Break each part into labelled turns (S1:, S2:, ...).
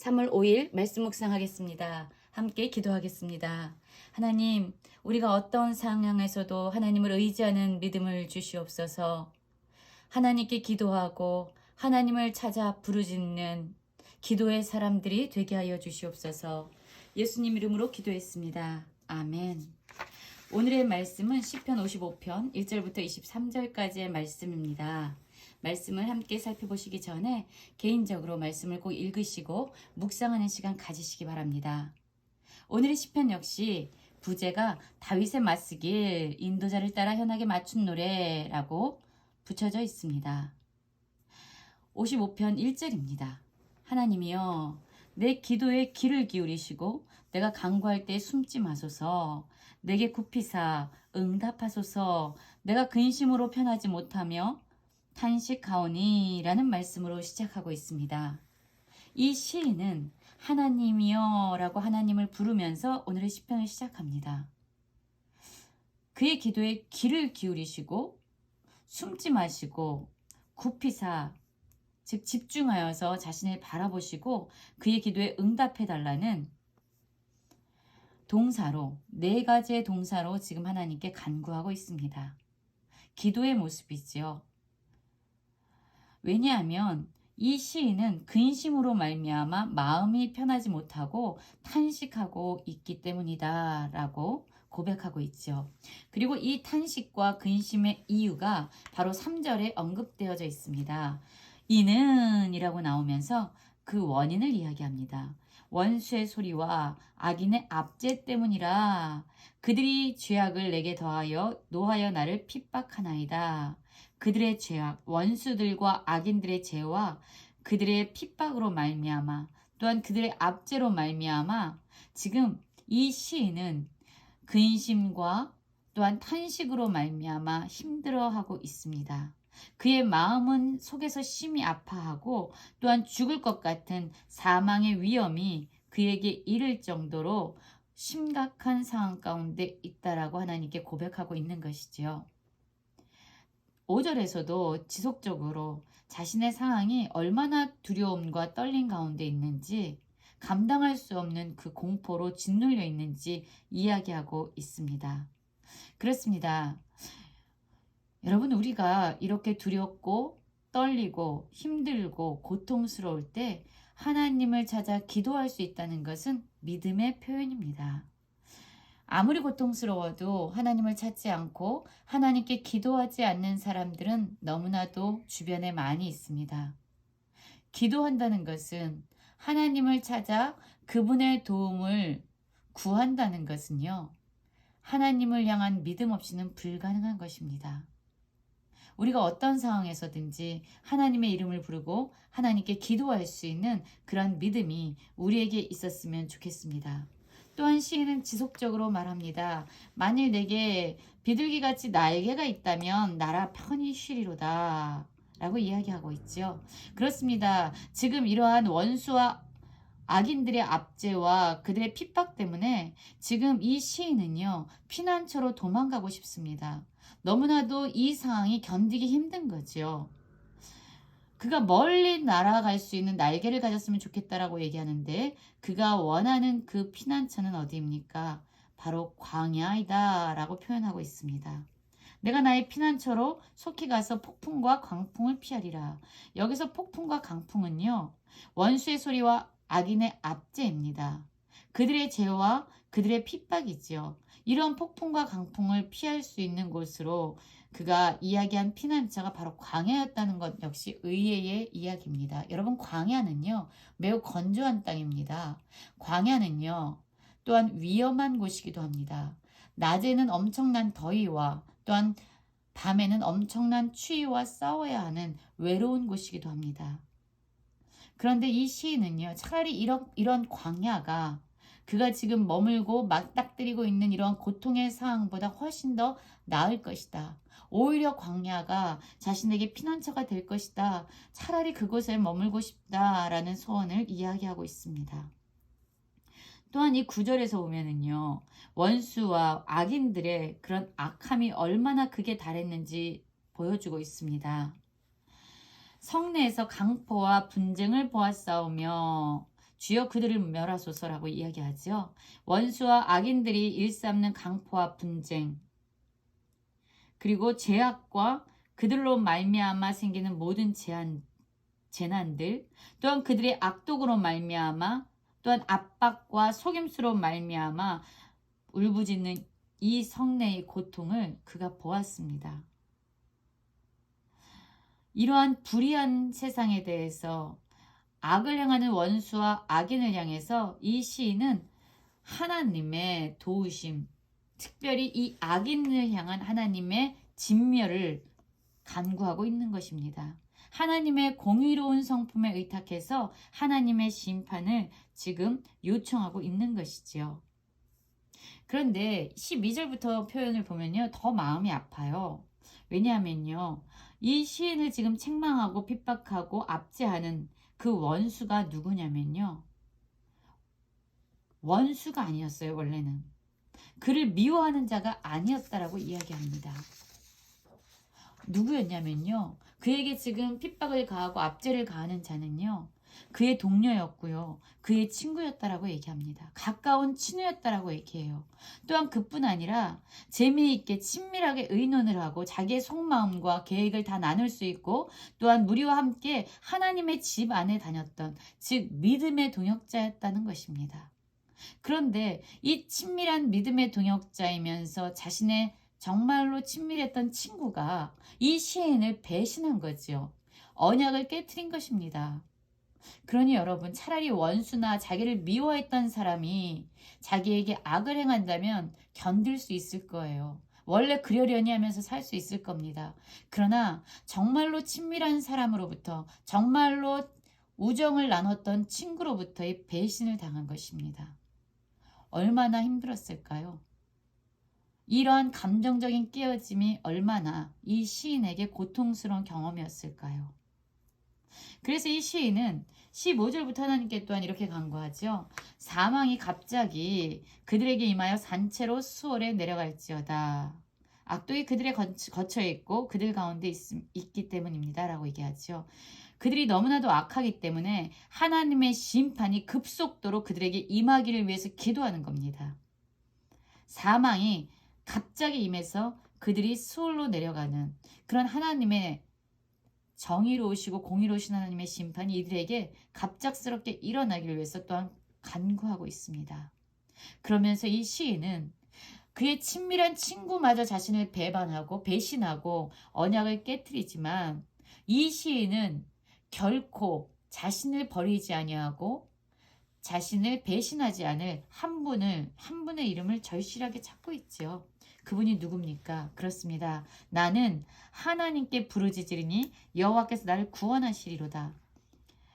S1: 3월 5일 말씀 묵상하겠습니다. 함께 기도하겠습니다. 하나님, 우리가 어떤 상황에서도 하나님을 의지하는 믿음을 주시옵소서. 하나님께 기도하고 하나님을 찾아 부르짖는 기도의 사람들이 되게 하여 주시옵소서. 예수님 이름으로 기도했습니다. 아멘. 오늘의 말씀은 시편 55편 1절부터 23절까지의 말씀입니다. 말씀을 함께 살펴보시기 전에 개인적으로 말씀을 꼭 읽으시고 묵상하는 시간 가지시기 바랍니다. 오늘의 시편 역시 부제가 다윗의 맞쓰길 인도자를 따라 현악에 맞춘 노래라고 붙여져 있습니다. 55편 1절입니다. 하나님이여 내 기도에 귀를 기울이시고 내가 간구할 때 숨지 마소서. 내게 굽히사 응답하소서. 내가 근심으로 편하지 못하며 탄식하오니 라는 말씀으로 시작하고 있습니다. 이 시인은 하나님이여 라고 하나님을 부르면서 오늘의 시편을 시작합니다. 그의 기도에 귀를 기울이시고 숨지 마시고 굽히사 즉 집중하여서 자신을 바라보시고 그의 기도에 응답해달라는 동사로 4가지의 동사로 지금 하나님께 간구하고 있습니다. 기도의 모습이지요. 왜냐하면 이 시인은 근심으로 말미암아 마음이 편하지 못하고 탄식하고 있기 때문이다 라고 고백하고 있죠. 그리고 이 탄식과 근심의 이유가 바로 3절에 언급되어져 있습니다. 이는 이라고 나오면서 그 원인을 이야기합니다. 원수의 소리와 악인의 압제 때문이라. 그들이 죄악을 내게 더하여 노하여 나를 핍박하나이다. 그들의 죄악, 원수들과 악인들의 죄와 그들의 핍박으로 말미암아 또한 그들의 압제로 말미암아 지금 이 시인은 근심과 또한 탄식으로 말미암아 힘들어하고 있습니다. 그의 마음은 속에서 심히 아파하고 또한 죽을 것 같은 사망의 위험이 그에게 이를 정도로 심각한 상황 가운데 있다라고 하나님께 고백하고 있는 것이지요. 5절에서도 지속적으로 자신의 상황이 얼마나 두려움과 떨림 가운데 있는지 감당할 수 없는 그 공포로 짓눌려 있는지 이야기하고 있습니다. 그렇습니다. 여러분, 우리가 이렇게 두렵고 떨리고 힘들고 고통스러울 때 하나님을 찾아 기도할 수 있다는 것은 믿음의 표현입니다. 아무리 고통스러워도 하나님을 찾지 않고 하나님께 기도하지 않는 사람들은 너무나도 주변에 많이 있습니다. 기도한다는 것은 하나님을 찾아 그분의 도움을 구한다는 것은요, 하나님을 향한 믿음 없이는 불가능한 것입니다. 우리가 어떤 상황에서든지 하나님의 이름을 부르고 하나님께 기도할 수 있는 그런 믿음이 우리에게 있었으면 좋겠습니다. 또한 시인은 지속적으로 말합니다. 만일 내게 비둘기같이 날개가 있다면 날아 편히 쉬리로다 라고 이야기하고 있죠. 그렇습니다. 지금 이러한 원수와 악인들의 압제와 그들의 핍박 때문에 지금 이 시인은요, 피난처로 도망가고 싶습니다. 너무나도 이 상황이 견디기 힘든 거죠. 그가 멀리 날아갈 수 있는 날개를 가졌으면 좋겠다라고 얘기하는데 그가 원하는 그 피난처는 어디입니까? 바로 광야이다 라고 표현하고 있습니다. 내가 나의 피난처로 속히 가서 폭풍과 광풍을 피하리라. 여기서 폭풍과 강풍은요, 원수의 소리와 악인의 압제입니다. 그들의 죄와 그들의 핍박이지요. 이런 폭풍과 강풍을 피할 수 있는 곳으로 그가 이야기한 피난처가 바로 광야였다는 것 역시 의외의 이야기입니다. 여러분, 광야는요, 매우 건조한 땅입니다. 광야는요, 또한 위험한 곳이기도 합니다. 낮에는 엄청난 더위와 또한 밤에는 엄청난 추위와 싸워야 하는 외로운 곳이기도 합니다. 그런데 이 시인은요, 차라리 이런 광야가 그가 지금 머물고 맞닥뜨리고 있는 이런 고통의 상황보다 훨씬 더 나을 것이다. 오히려 광야가 자신에게 피난처가 될 것이다. 차라리 그곳에 머물고 싶다라는 소원을 이야기하고 있습니다. 또한 이 구절에서 보면은요, 원수와 악인들의 그런 악함이 얼마나 극에 달했는지 보여주고 있습니다. 성내에서 강포와 분쟁을 보았사오며 주여 그들을 멸하소서라고 이야기하죠. 원수와 악인들이 일삼는 강포와 분쟁, 그리고 죄악과 그들로 말미암아 생기는 모든 재난들, 또한 그들의 악독으로 말미암아, 또한 압박과 속임수로 말미암아 울부짖는 이 성내의 고통을 그가 보았습니다. 이러한 불의한 세상에 대해서 악을 행하는 원수와 악인을 향해서 이 시인은 하나님의 도우심, 특별히 이 악인을 향한 하나님의 진멸을 간구하고 있는 것입니다. 하나님의 공의로운 성품에 의탁해서 하나님의 심판을 지금 요청하고 있는 것이지요. 그런데 12절부터 표현을 보면요, 더 마음이 아파요. 왜냐하면요, 이 시인을 지금 책망하고 핍박하고 압제하는 그 원수가 누구냐면요, 원수가 아니었어요. 원래는 그를 미워하는 자가 아니었다라고 이야기합니다. 누구였냐면요, 그에게 지금 핍박을 가하고 압제를 가하는 자는요, 그의 동료였고요, 그의 친구였다라고 얘기합니다. 가까운 친구였다라고 얘기해요. 또한 그뿐 아니라 재미있게 친밀하게 의논을 하고 자기의 속마음과 계획을 다 나눌 수 있고, 또한 무리와 함께 하나님의 집 안에 다녔던, 즉 믿음의 동역자였다는 것입니다. 그런데 이 친밀한 믿음의 동역자이면서 자신의 정말로 친밀했던 친구가 이 시인을 배신한 거지요. 언약을 깨트린 것입니다. 그러니 여러분, 차라리 원수나 자기를 미워했던 사람이 자기에게 악을 행한다면 견딜 수 있을 거예요. 원래 그러려니 하면서 살 수 있을 겁니다. 그러나 정말로 친밀한 사람으로부터, 정말로 우정을 나눴던 친구로부터의 배신을 당한 것입니다. 얼마나 힘들었을까요? 이러한 감정적인 깨어짐이 얼마나 이 시인에게 고통스러운 경험이었을까요? 그래서 이 시인은 15절부터 하나님께 또한 이렇게 간구하죠. 사망이 갑자기 그들에게 임하여 산채로 수월에 내려갈지어다. 악독이 그들에 거쳐 있고 그들 가운데 있기 때문입니다. 라고 얘기하죠. 그들이 너무나도 악하기 때문에 하나님의 심판이 급속도로 그들에게 임하기를 위해서 기도하는 겁니다. 사망이 갑자기 임해서 그들이 수월로 내려가는 그런 하나님의 정의로우시고 공의로우신 하나님의 심판이 이들에게 갑작스럽게 일어나기를 위해서 또한 간구하고 있습니다. 그러면서 이 시인은 그의 친밀한 친구마저 자신을 배반하고 배신하고 언약을 깨뜨리지만, 이 시인은 결코 자신을 버리지 아니하고 자신을 배신하지 않을 한 분의 이름을 절실하게 찾고 있지요. 그분이 누굽니까? 그렇습니다. 나는 하나님께 부르짖으리니 여호와께서 나를 구원하시리로다.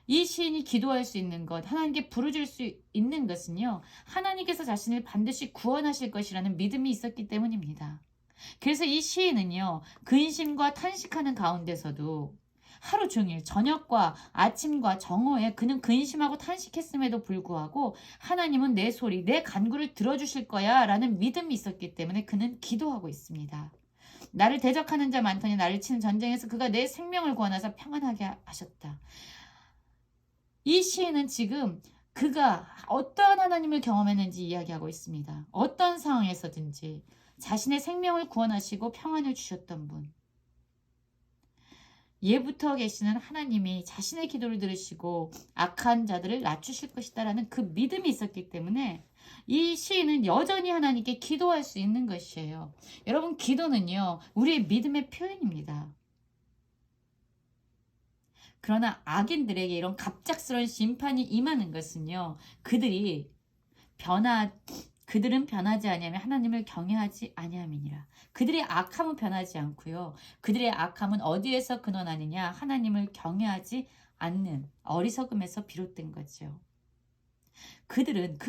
S1: 이 시인이 기도할 수 있는 것, 하나님께 부르짖을 수 있는 것은요, 하나님께서 자신을 반드시 구원하실 것이라는 믿음이 있었기 때문입니다. 그래서 이 시인은요, 근심과 탄식하는 가운데서도 하루 종일 저녁과 아침과 정오에 그는 근심하고 탄식했음에도 불구하고 하나님은 내 소리, 내 간구를 들어주실 거야 라는 믿음이 있었기 때문에 그는 기도하고 있습니다. 나를 대적하는 자 많더니 나를 치는 전쟁에서 그가 내 생명을 구원하사 평안하게 하셨다. 이 시인은 지금 그가 어떠한 하나님을 경험했는지 이야기하고 있습니다. 어떤 상황에서든지 자신의 생명을 구원하시고 평안을 주셨던 분, 예부터 계시는 하나님이 자신의 기도를 들으시고 악한 자들을 낮추실 것이다라는 그 믿음이 있었기 때문에 이 시인은 여전히 하나님께 기도할 수 있는 것이에요. 여러분, 기도는요, 우리의 믿음의 표현입니다. 그러나 악인들에게 이런 갑작스러운 심판이 임하는 것은요, 그들은 변하지 아니하며 하나님을 경외하지 아니함이니라. 그들의 악함은 변하지 않고요, 그들의 악함은 어디에서 근원하느냐? 하나님을 경외하지 않는 어리석음에서 비롯된 거죠. 그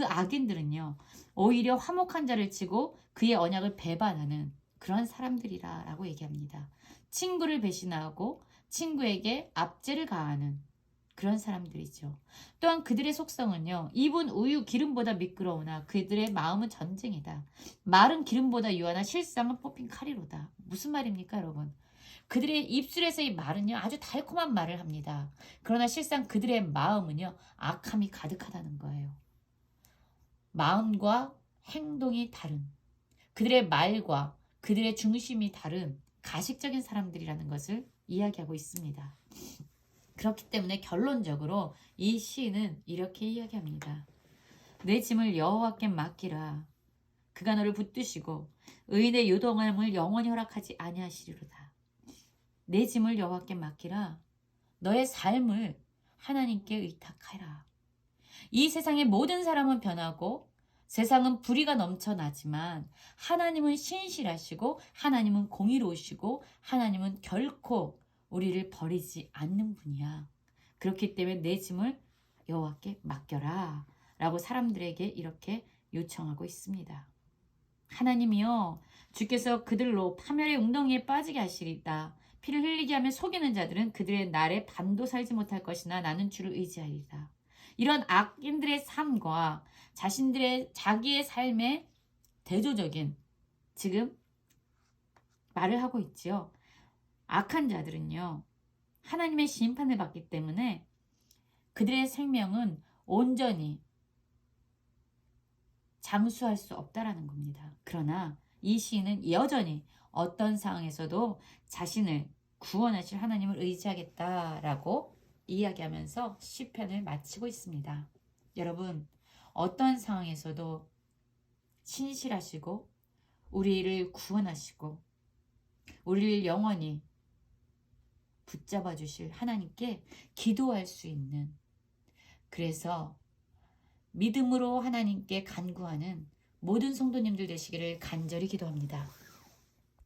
S1: 악인들은요, 오히려 화목한 자를 치고 그의 언약을 배반하는 그런 사람들이라 라고 얘기합니다. 친구를 배신하고 친구에게 압제를 가하는 그런 사람들이죠. 또한 그들의 속성은요, 입은 우유 기름보다 미끄러우나 그들의 마음은 전쟁이다. 말은 기름보다 유하나 실상은 뽑힌 칼이로다. 무슨 말입니까, 여러분? 그들의 입술에서의 말은요, 아주 달콤한 말을 합니다. 그러나 실상 그들의 마음은요, 악함이 가득하다는 거예요. 마음과 행동이 다른, 그들의 말과 그들의 중심이 다른 가식적인 사람들이라는 것을 이야기하고 있습니다. 그렇기 때문에 결론적으로 이 시인은 이렇게 이야기합니다. 내 짐을 여호와께 맡기라. 그가 너를 붙드시고 의인의 요동함을 영원히 허락하지 아니하시리로다. 내 짐을 여호와께 맡기라. 너의 삶을 하나님께 의탁하라. 이 세상의 모든 사람은 변하고 세상은 불의가 넘쳐나지만 하나님은 신실하시고 하나님은 공의로우시고 하나님은 결코 우리를 버리지 않는 분이야. 그렇기 때문에 내 짐을 여호와께 맡겨라 라고 사람들에게 이렇게 요청하고 있습니다. 하나님이여, 주께서 그들로 파멸의 웅덩이에 빠지게 하시리다. 피를 흘리게 하며 속이는 자들은 그들의 날에 반도 살지 못할 것이나 나는 주를 의지하리다. 이런 악인들의 삶과 자기의 삶의 대조적인 지금 말을 하고 있지요. 악한 자들은요, 하나님의 심판을 받기 때문에 그들의 생명은 온전히 장수할 수 없다라는 겁니다. 그러나 이 시인은 여전히 어떤 상황에서도 자신을 구원하실 하나님을 의지하겠다라고 이야기하면서 시편을 마치고 있습니다. 여러분, 어떤 상황에서도 신실하시고 우리를 구원하시고 우리를 영원히 붙잡아 주실 하나님께 기도할 수 있는, 그래서 믿음으로 하나님께 간구하는 모든 성도님들 되시기를 간절히 기도합니다.